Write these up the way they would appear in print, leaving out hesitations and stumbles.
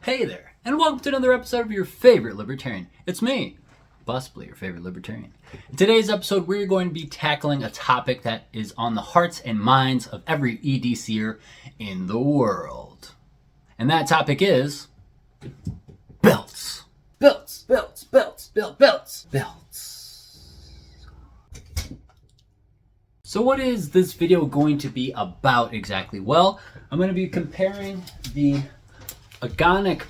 Hey there, and welcome to another episode of your favorite libertarian. It's me, possibly your favorite libertarian. In today's episode, we're going to be tackling a topic that is on the hearts and minds of every EDCer in the world. And that topic is belts. Belts. So what is this video going to be about exactly? Well, I'm going to be comparing the Agonic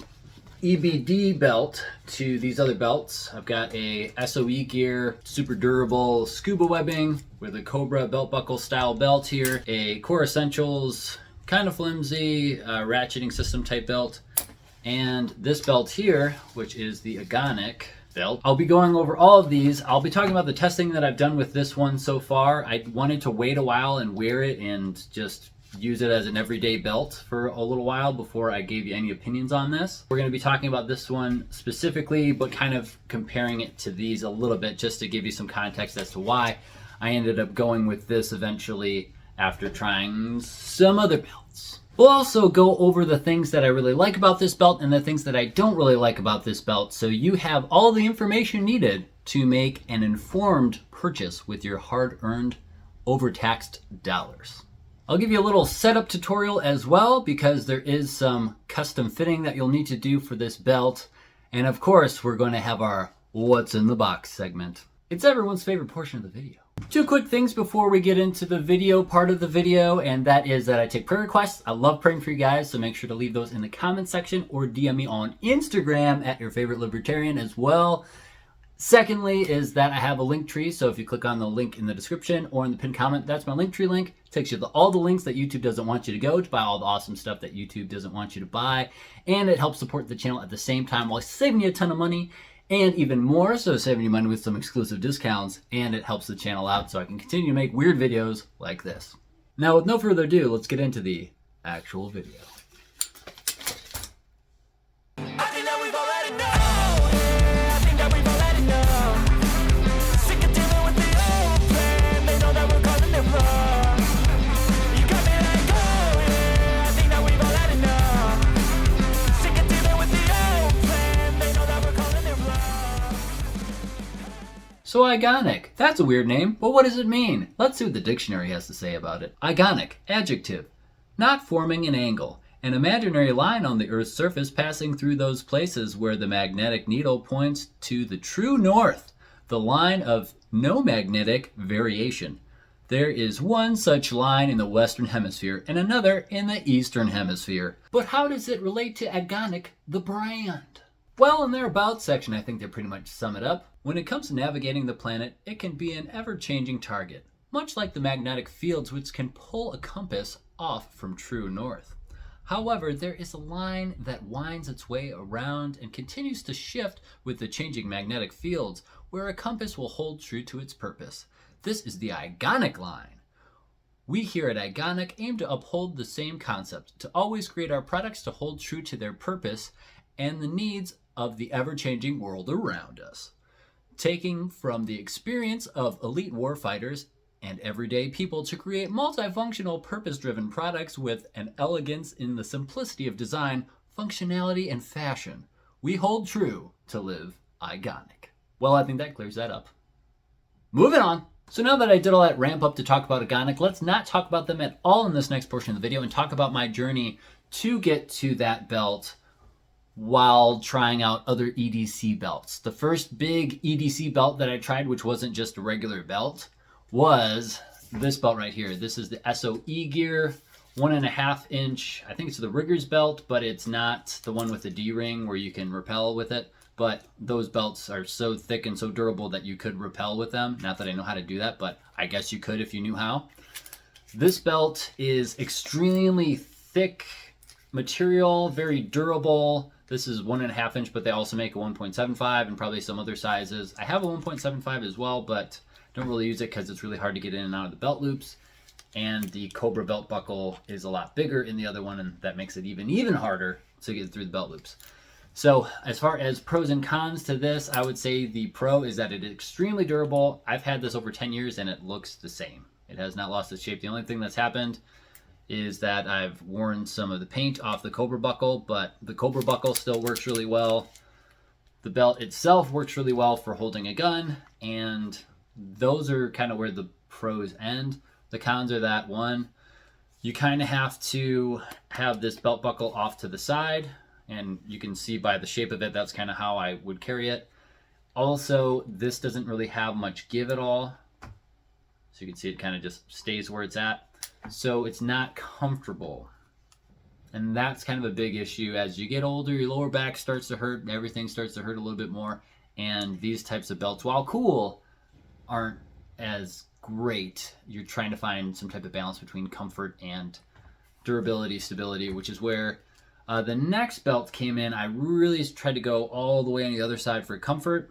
EBD belt to these other belts. I've got a SOE gear, super durable scuba webbing with a Cobra belt buckle style belt here, a Core Essentials kind of flimsy ratcheting system type belt, and this belt here, which is the Agonic belt. I'll be going over all of these. I'll be talking about the testing that I've done with this one so far. I wanted to wait a while and wear it and just use it as an everyday belt for a little while before I gave you any opinions on this. We're going to be talking about this one specifically, but kind of comparing it to these a little bit just to give you some context as to why I ended up going with this eventually after trying some other belts. We'll also go over the things that I really like about this belt and the things that I don't really like about this belt, so you have all the information needed to make an informed purchase with your hard-earned, overtaxed dollars. I'll give you a little setup tutorial as well because there is some custom fitting that you'll need to do for this belt. And of course, we're going to have our What's in the Box segment. It's everyone's favorite portion of the video. Two quick things before we get into the video part of the video, and that is that I take prayer requests. I love praying for you guys, so make sure to leave those in the comment section or DM me on Instagram at your favorite libertarian as well. Secondly is that I have a link tree, so if you click on the link in the description or in the pinned comment, that's my link tree link. It takes you to all the links that YouTube doesn't want you to go to buy all the awesome stuff that YouTube doesn't want you to buy, and it helps support the channel at the same time while saving you a ton of money, and even more so saving you money with some exclusive discounts, and it helps the channel out so I can continue to make weird videos like this. Now with no further ado, let's get into the actual video. So Agonic, that's a weird name, but what does it mean? Let's see what the dictionary has to say about it. Agonic, adjective, not forming an angle, an imaginary line on the Earth's surface passing through those places where the magnetic needle points to the true north, the line of no magnetic variation. There is one such line in the Western Hemisphere and another in the Eastern Hemisphere. But how does it relate to Agonic, the brand? Well, in their About section, I think they pretty much sum it up. When it comes to navigating the planet, it can be an ever-changing target, much like the magnetic fields which can pull a compass off from true north. However, there is a line that winds its way around and continues to shift with the changing magnetic fields, where a compass will hold true to its purpose. This is the Agonic line. We here at Agonic aim to uphold the same concept, to always create our products to hold true to their purpose and the needs of the ever-changing world around us. Taking from the experience of elite warfighters and everyday people to create multifunctional, purpose-driven products with an elegance in the simplicity of design, functionality, and fashion. We hold true to live Agonic. Well, I think that clears that up. Moving on. So now that I did all that ramp up to talk about Agonic, let's not talk about them at all in this next portion of the video and talk about my journey to get to that belt while trying out other EDC belts. The first big EDC belt that I tried, which wasn't just a regular belt, was this belt right here. This is the SOE gear, 1.5 inch. I think it's the Rigger's belt, but it's not the one with the D-ring where you can rappel with it. But those belts are so thick and so durable that you could rappel with them. Not that I know how to do that, but I guess you could if you knew how. This belt is extremely thick material, very durable. This is 1.5 inch, but they also make a 1.75 and probably some other sizes. I have a 1.75 as well, but don't really use it because it's really hard to get in and out of the belt loops. And the Cobra belt buckle is a lot bigger in the other one, and that makes it even harder to get through the belt loops. So as far as pros and cons to this, I would say the pro is that it is extremely durable. I've had this over 10 years and it looks the same. It has not lost its shape. The only thing that's happened is that I've worn some of the paint off the Cobra buckle, but the Cobra buckle still works really well. The belt itself works really well for holding a gun, and those are kind of where the pros end. The cons are that, one, you kind of have to have this belt buckle off to the side, and you can see by the shape of it, that's kind of how I would carry it. Also, this doesn't really have much give at all. So you can see it kind of just stays where it's at. So it's not comfortable. And that's kind of a big issue. As you get older, your lower back starts to hurt, everything starts to hurt a little bit more. And these types of belts, while cool, aren't as great. You're trying to find some type of balance between comfort and durability, stability, which is where the next belt came in. I really tried to go all the way on the other side for comfort,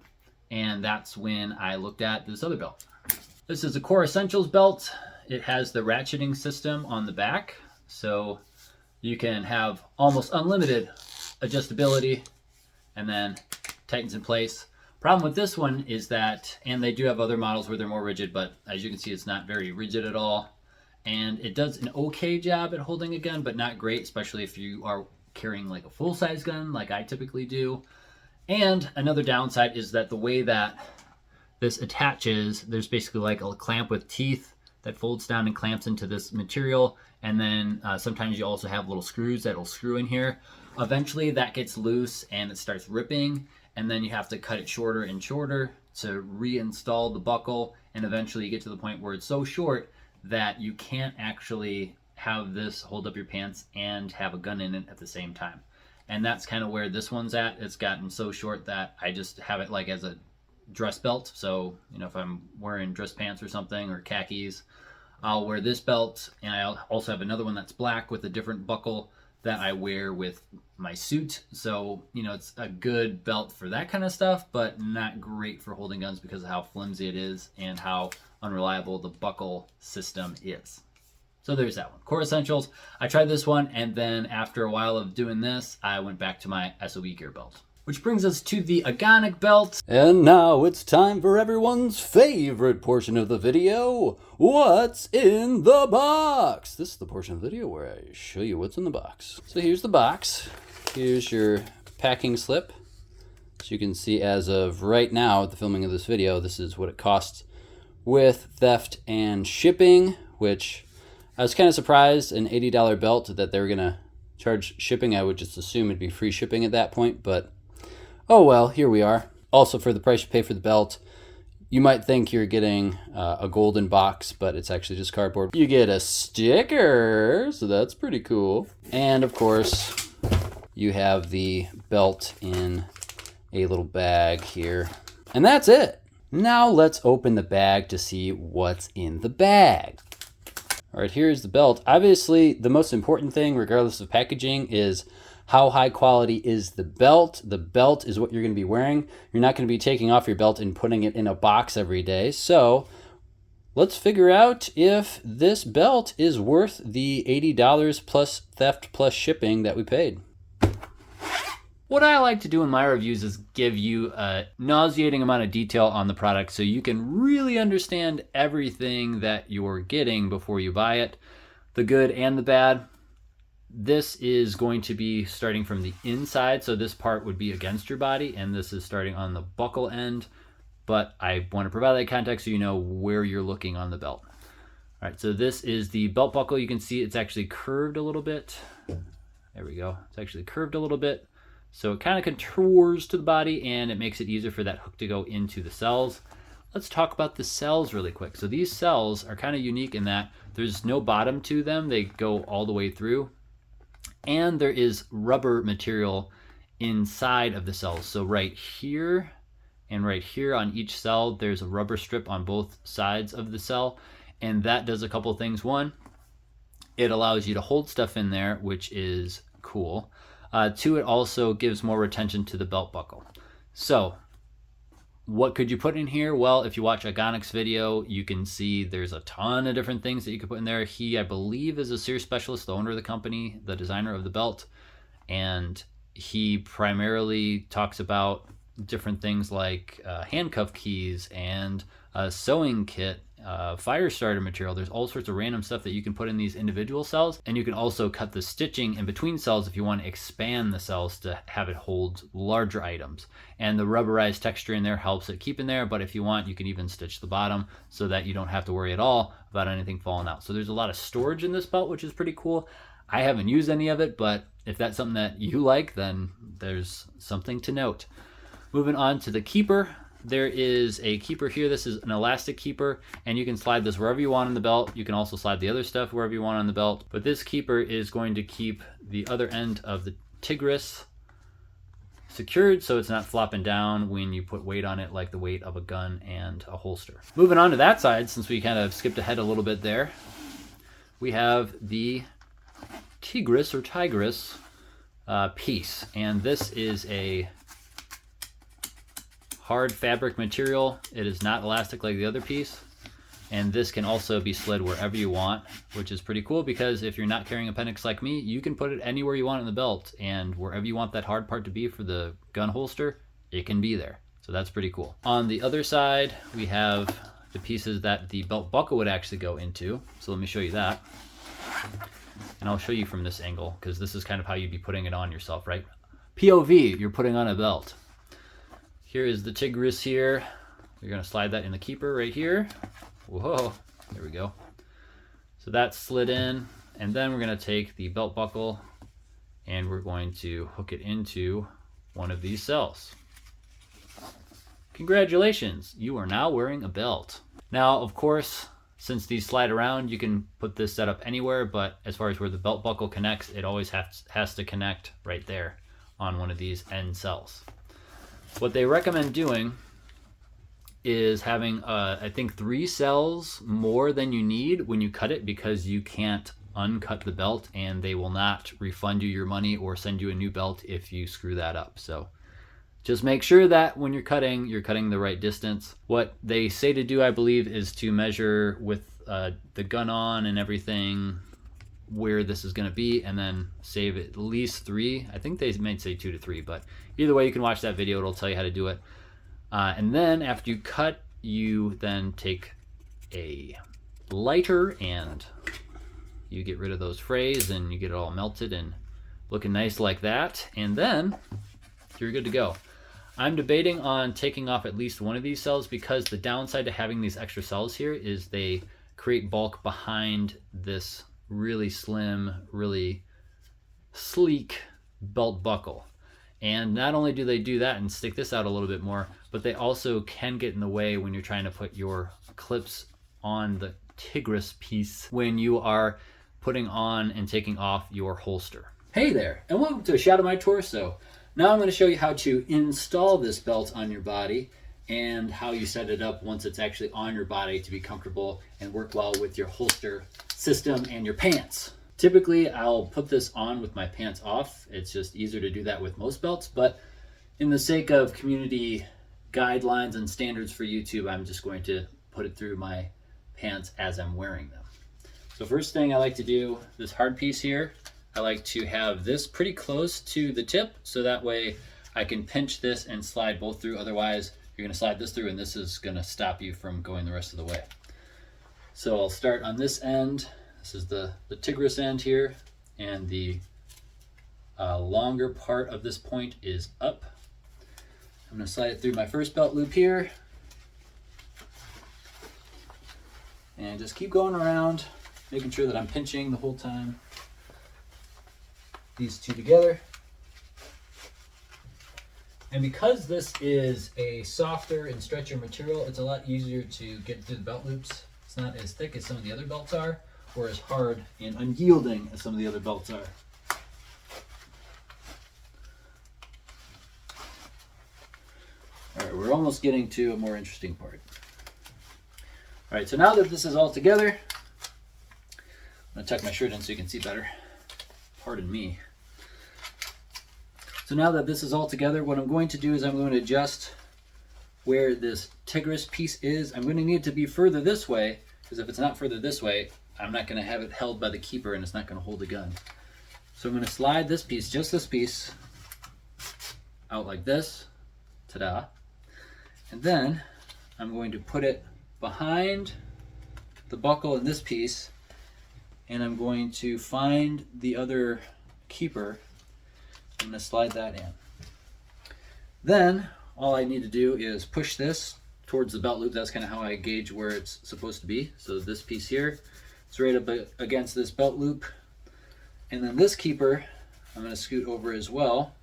and that's when I looked at this other belt. This is a Core Essentials belt. It has the ratcheting system on the back, so you can have almost unlimited adjustability and then tightens in place. Problem with this one is that, and they do have other models where they're more rigid, but as you can see, it's not very rigid at all. And it does an okay job at holding a gun, but not great, especially if you are carrying like a full-size gun like I typically do. And another downside is that the way that this attaches, there's basically like a clamp with teeth that folds down and clamps into this material. And then sometimes you also have little screws that'll screw in here. Eventually that gets loose and it starts ripping, and then you have to cut it shorter and shorter to reinstall the buckle. And eventually you get to the point where it's so short that you can't actually have this hold up your pants and have a gun in it at the same time. And that's kind of where this one's at. It's gotten so short that I just have it like as a dress belt. So, you know, if I'm wearing dress pants or something, or khakis, I'll wear this belt. And I also have another one that's black with a different buckle that I wear with my suit. So, you know, it's a good belt for that kind of stuff, but not great for holding guns because of how flimsy it is and how unreliable the buckle system is. So there's that one. Core Essentials. I tried this one, and then after a while of doing this, I went back to my SOE gear belt. Which brings us to the Agonic belt. And now it's time for everyone's favorite portion of the video. What's in the box? This is the portion of the video where I show you what's in the box. So here's the box. Here's your packing slip. So you can see as of right now at the filming of this video, this is what it costs with theft and shipping, which I was kind of surprised, an $80 belt, that they were going to charge shipping. I would just assume it'd be free shipping at that point, but oh well, here we are. Also, for the price you pay for the belt, you might think you're getting a golden box, but it's actually just cardboard. You get a sticker, so that's pretty cool. And of course, you have the belt in a little bag here. And that's it. Now let's open the bag to see what's in the bag. All right, here's the belt. Obviously, the most important thing, regardless of packaging, is how high quality is the belt. The belt is what you're going to be wearing. You're not going to be taking off your belt and putting it in a box every day. So let's figure out if this belt is worth the $80 plus theft plus shipping that we paid. What I like to do in my reviews is give you a nauseating amount of detail on the product so you can really understand everything that you're getting before you buy it, the good and the bad. This is going to be starting from the inside, so this part would be against your body, and this is starting on the buckle end, but I want to provide that context so you know where you're looking on the belt. All right, so this is the belt buckle. You can see it's actually curved a little bit. There we go. It's actually curved a little bit. So it kind of contours to the body, and it makes it easier for that hook to go into the cells. Let's talk about the cells really quick. So these cells are kind of unique in that there's no bottom to them. They go all the way through. And there is rubber material inside of the cells. So right here and right here on each cell, there's a rubber strip on both sides of the cell. And that does a couple things. One, it allows you to hold stuff in there, which is cool. Two, it also gives more retention to the belt buckle. So what could you put in here? Well, if you watch Agonic's video, you can see there's a ton of different things that you could put in there. He, I believe, is a series specialist, the owner of the company, the designer of the belt. And he primarily talks about different things like handcuff keys and a sewing kit fire starter material. There's all sorts of random stuff that you can put in these individual cells, and you can also cut the stitching in between cells if you want to expand the cells to have it hold larger items. And the rubberized texture in there helps it keep in there, but if you want, you can even stitch the bottom so that you don't have to worry at all about anything falling out. So there's a lot of storage in this belt, which is pretty cool. I haven't used any of it, but if that's something that you like, then there's something to note. Moving on to the keeper. There is a keeper here. This is an elastic keeper, and you can slide this wherever you want on the belt. You can also slide the other stuff wherever you want on the belt. But this keeper is going to keep the other end of the Tigris secured so it's not flopping down when you put weight on it, like the weight of a gun and a holster. Moving on to that side, since we kind of skipped ahead a little bit there, we have the Tigris or Tigris piece, and this is a hard fabric material. It is not elastic like the other piece, and this can also be slid wherever you want, which is pretty cool because if you're not carrying appendix like me, you can put it anywhere you want in the belt, and wherever you want that hard part to be for the gun holster, it can be there. So that's pretty cool. On the other side, we have the pieces that the belt buckle would actually go into. So let me show you that. And I'll show you from this angle because this is kind of how you'd be putting it on yourself, right? POV, you're putting on a belt. Here is the Tigris here. You're gonna slide that in the keeper right here. Whoa, there we go. So that's slid in, and then we're gonna take the belt buckle and we're going to hook it into one of these cells. Congratulations, you are now wearing a belt. Now, of course, since these slide around, you can put this setup anywhere, but as far as where the belt buckle connects, it always has to connect right there on one of these end cells. What they recommend doing is having, I think, 3 cells more than you need when you cut it, because you can't uncut the belt and they will not refund you your money or send you a new belt if you screw that up. So just make sure that when you're cutting the right distance. What they say to do, I believe, is to measure with the gun on and everything where this is going to be, and then save at least 3. I think they might say 2 to 3, but either way, you can watch that video. It'll tell you how to do it. And then after you cut, you then take a lighter and you get rid of those frays and you get it all melted and looking nice like that. And then you're good to go. I'm debating on taking off at least one of these cells, because the downside to having these extra cells here is they create bulk behind this really slim, really sleek belt buckle. And not only do they do that and stick this out a little bit more, but they also can get in the way when you're trying to put your clips on the Tigris piece when you are putting on and taking off your holster. Hey there, and welcome to a shot of my torso. Now I'm going to show you how to install this belt on your body and how you set it up once it's actually on your body to be comfortable and work well with your holster system and your pants. Typically, I'll put this on with my pants off. It's just easier to do that with most belts, but in the sake of community guidelines and standards for YouTube, I'm just going to put it through my pants as I'm wearing them. So first thing I like to do, this hard piece here, I like to have this pretty close to the tip, so that way I can pinch this and slide both through. Otherwise, you're going to slide this through and this is going to stop you from going the rest of the way. So I'll start on this end. This is the Tigris end here, and the longer part of this point is up. I'm going to slide it through my first belt loop here, and just keep going around, making sure that I'm pinching the whole time. These two together. And because this is a softer and stretchier material, it's a lot easier to get through the belt loops. It's not as thick as some of the other belts are, or as hard and unyielding as some of the other belts are. All right, we're almost getting to a more interesting part. All right, so now that this is all together, I'm gonna tuck my shirt in so you can see better. Pardon me. So now that this is all together, what I'm going to do is I'm going to adjust where this Tigris piece is. I'm going to need it to be further this way, because if it's not further this way, I'm not going to have it held by the keeper and it's not going to hold the gun. So I'm going to slide this piece, just this piece, out like this. Ta-da. And then I'm going to put it behind the buckle in this piece, and I'm going to find the other keeper. I'm going to slide that in. Then all I need to do is push this towards the belt loop. That's kind of how I gauge where it's supposed to be. So this piece here, it's right up against this belt loop. And then this keeper, I'm going to scoot over as well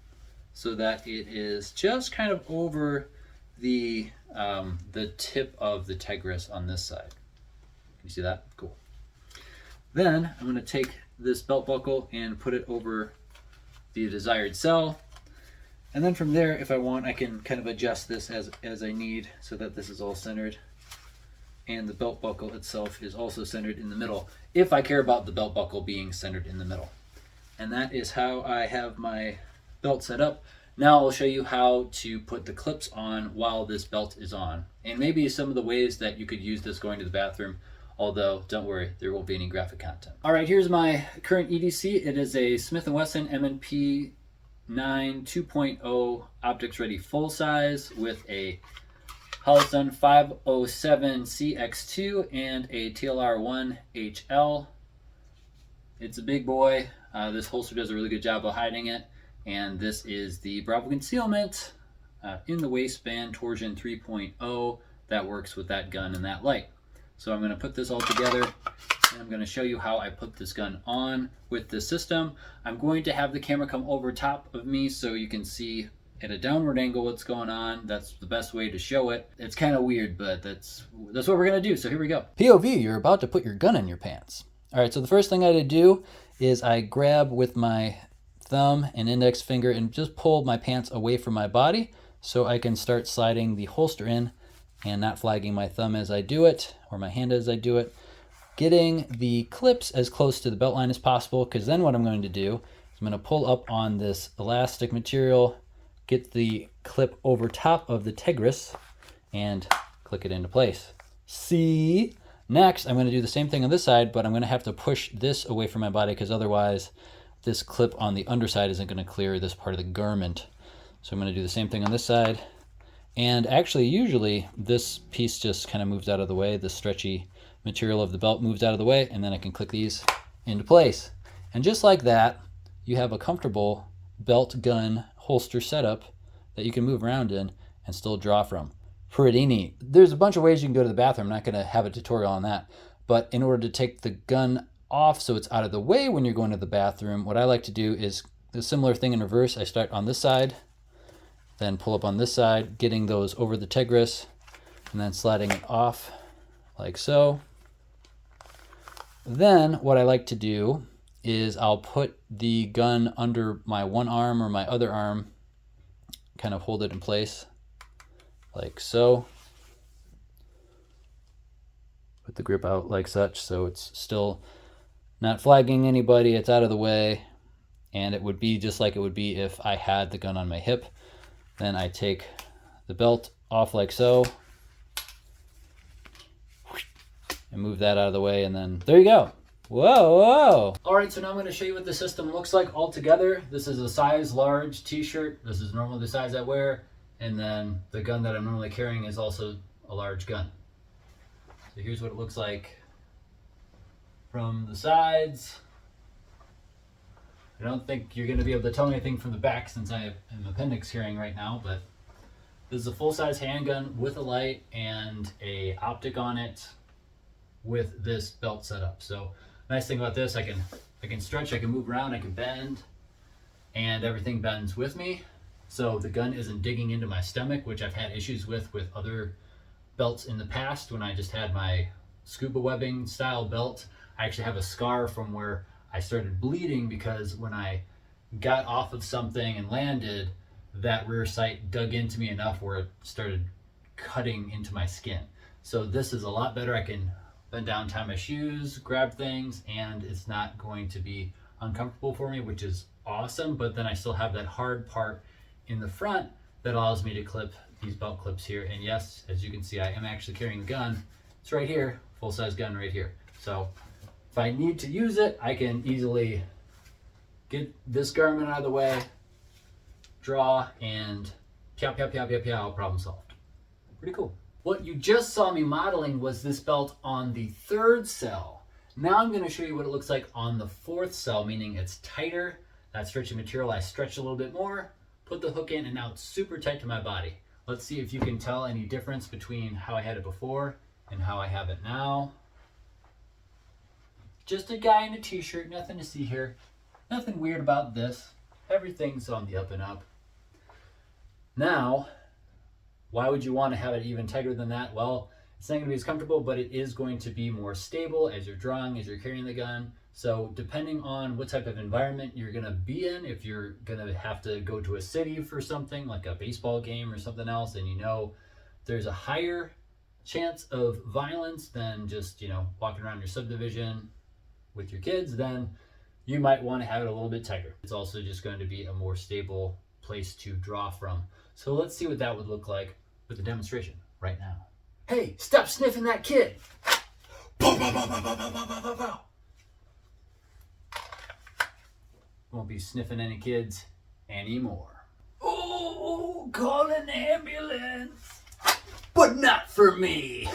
so that it is just kind of over the tip of the Tigris on this side. Can you see that? Cool. Then I'm going to take this belt buckle and put it over the desired cell. And then from there, if I want, I can kind of adjust this as I need so that this is all centered. And the belt buckle itself is also centered in the middle, if I care about the belt buckle being centered in the middle. And that is how I have my belt set up. Now I'll show you how to put the clips on while this belt is on. And maybe some of the ways that you could use this going to the bathroom, although don't worry, there won't be any graphic content. All right, here's my current EDC. It is a Smith & Wesson M&P 9 2.0 optics ready full size with a Holliston 507 CX2 and a TLR1 HL. It's a big boy. This holster does a really good job of hiding it. And this is the Bravo concealment in the waistband torsion 3.0 that works with that gun and that light. So I'm going to put this all together, and I'm going to show you how I put this gun on with this system. I'm going to have the camera come over top of me so you can see at a downward angle what's going on. That's the best way to show it. It's kind of weird, but that's what we're going to do. So here we go. POV, you're about to put your gun in your pants. All right, so the first thing I do is I grab with my thumb and index finger and just pull my pants away from my body so I can start sliding the holster in and not flagging my thumb as I do it, or my hand as I do it. Getting the clips as close to the belt line as possible, because then what I'm going to do is I'm going to pull up on this elastic material, get the clip over top of the Tigris, and click it into place. See? Next, I'm going to do the same thing on this side, but I'm going to have to push this away from my body because otherwise this clip on the underside isn't going to clear this part of the garment. So I'm going to do the same thing on this side. And actually, usually this piece just kind of moves out of the way. The stretchy material of the belt moves out of the way, and then I can click these into place. And just like that, you have a comfortable belt gun holster setup that you can move around in and still draw from. Pretty neat. There's a bunch of ways you can go to the bathroom. I'm not going to have a tutorial on that. But in order to take the gun off so it's out of the way when you're going to the bathroom, what I like to do is a similar thing in reverse. I start on this side, then pull up on this side, getting those over the Tigris, and then sliding it off like so. Then what I like to do is I'll put the gun under my one arm or my other arm, kind of hold it in place like so. Put the grip out like such so it's still not flagging anybody, it's out of the way, and it would be just like it would be if I had the gun on my hip. Then I take the belt off like so and move that out of the way, and then there you go. Whoa, whoa. All right, so now I'm going to show you what the system looks like all together. This is a size large t-shirt. This is normally the size I wear. And then the gun that I'm normally carrying is also a large gun. So here's what it looks like from the sides. I don't think you're going to be able to tell anything from the back since I am appendix carrying right now, but this is a full-size handgun with a light and a optic on it with this belt setup. So nice thing about this, I can stretch, I can move around, I can bend, and everything bends with me. So the gun isn't digging into my stomach, which I've had issues with other belts in the past. When I just had my scuba webbing style belt, I actually have a scar from where I started bleeding because when I got off of something and landed, that rear sight dug into me enough where it started cutting into my skin. So this is a lot better. I can bend down, tie my shoes, grab things, and it's not going to be uncomfortable for me, which is awesome. But then I still have that hard part in the front that allows me to clip these belt clips here. And yes, as you can see, I am actually carrying the gun. It's right here, full-size gun right here. So if I need to use it, I can easily get this garment out of the way, draw, and pow, pow, pow, pow, pow, problem solved. Pretty cool. What you just saw me modeling was this belt on the 3rd cell. Now I'm going to show you what it looks like on the 4th cell, meaning it's tighter. That stretchy material, I stretch a little bit more, put the hook in, and now it's super tight to my body. Let's see if you can tell any difference between how I had it before and how I have it now. Just a guy in a t-shirt, nothing to see here. Nothing weird about this. Everything's on the up and up. Now, why would you want to have it even tighter than that? Well, it's not going to be as comfortable, but it is going to be more stable as you're drawing, as you're carrying the gun. So depending on what type of environment you're going to be in, if you're going to have to go to a city for something like a baseball game or something else, and you know there's a higher chance of violence than just, walking around your subdivision with your kids, then you might want to have it a little bit tighter. It's also just going to be a more stable place to draw from. So let's see what that would look like with a demonstration right now. Hey, stop sniffing that kid! Won't be sniffing any kids anymore. Oh, call an ambulance! But not for me!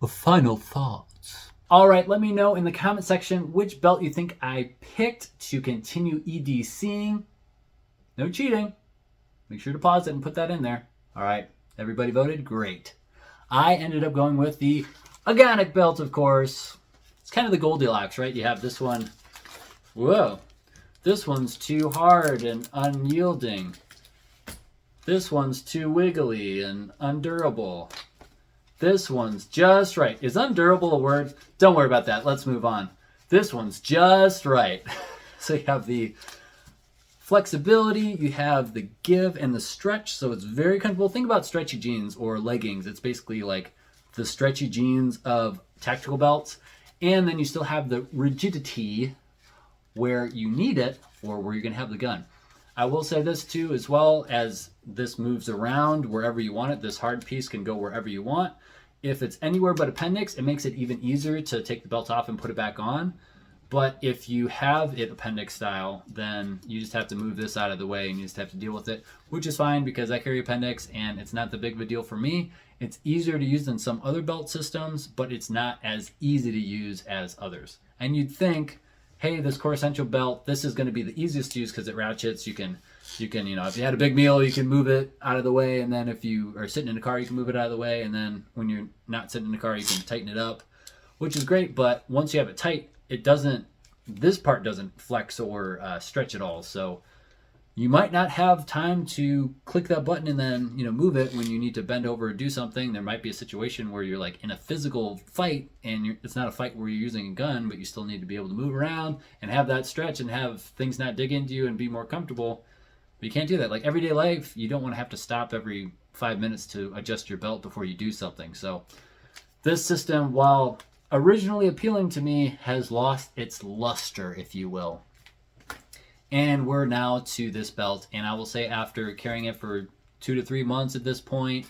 A final thoughts. Alright, let me know in the comment section which belt you think I picked to continue EDCing. No cheating. Make sure to pause it and put that in there. Alright, everybody voted? Great. I ended up going with the Agonic belt, of course. It's kind of the Goldilocks, right? You have this one. Whoa. This one's too hard and unyielding. This one's too wiggly and undurable. This one's just right. Is undurable a word? Don't worry about that. Let's move on. This one's just right. So you have the flexibility, you have the give and the stretch, so it's very comfortable. Think about stretchy jeans or leggings. It's basically like the stretchy jeans of tactical belts. And then you still have the rigidity where you need it or where you're going to have the gun. I will say this too, as well, as this moves around wherever you want it. This hard piece can go wherever you want. If it's anywhere but appendix, it makes it even easier to take the belt off and put it back on. But if you have it appendix style, then you just have to move this out of the way and you just have to deal with it, which is fine because I carry appendix and it's not that big of a deal for me. It's easier to use than some other belt systems, but it's not as easy to use as others. And you'd think, hey, this Core Essential belt, this is going to be the easiest to use because it ratchets. You can, if you had a big meal, you can move it out of the way. And then if you are sitting in a car, you can move it out of the way. And then when you're not sitting in a car, you can tighten it up, which is great. But once you have it tight, this part doesn't flex or stretch at all. So you might not have time to click that button and then, move it when you need to bend over or do something. There might be a situation where you're like in a physical fight and it's not a fight where you're using a gun, but you still need to be able to move around and have that stretch and have things not dig into you and be more comfortable. But you can't do that. Like everyday life, you don't want to have to stop every 5 minutes to adjust your belt before you do something. So this system, while originally appealing to me, has lost its luster, if you will. And we're now to this belt, and I will say after carrying it for 2 to 3 months at this point,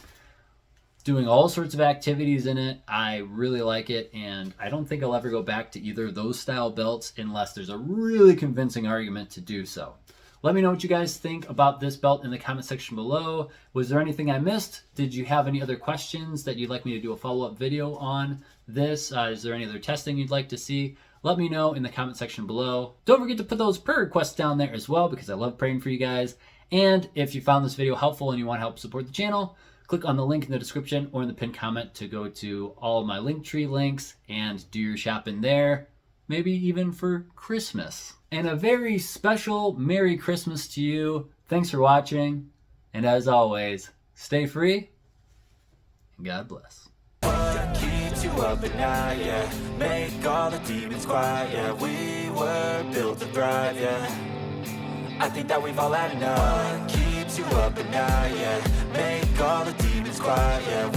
doing all sorts of activities in it, I really like it, and I don't think I'll ever go back to either of those style belts unless there's a really convincing argument to do so. Let me know what you guys think about this belt in the comment section below. Was there anything I missed? Did you have any other questions that you'd like me to do a follow-up video on this? Is there any other testing you'd like to see? Let me know in the comment section below. Don't forget to put those prayer requests down there as well because I love praying for you guys. And if you found this video helpful and you want to help support the channel, click on the link in the description or in the pinned comment to go to all of my Linktree links and do your shopping there. Maybe even for Christmas. And a very special Merry Christmas to you. Thanks for watching. And as always, stay free and God bless. Keeps you up at night, yeah. Make all the demons quiet, yeah. We were built to thrive, yeah. I think that we've all had enough. Keeps you up at night, yeah. Make all the demons quiet, yeah.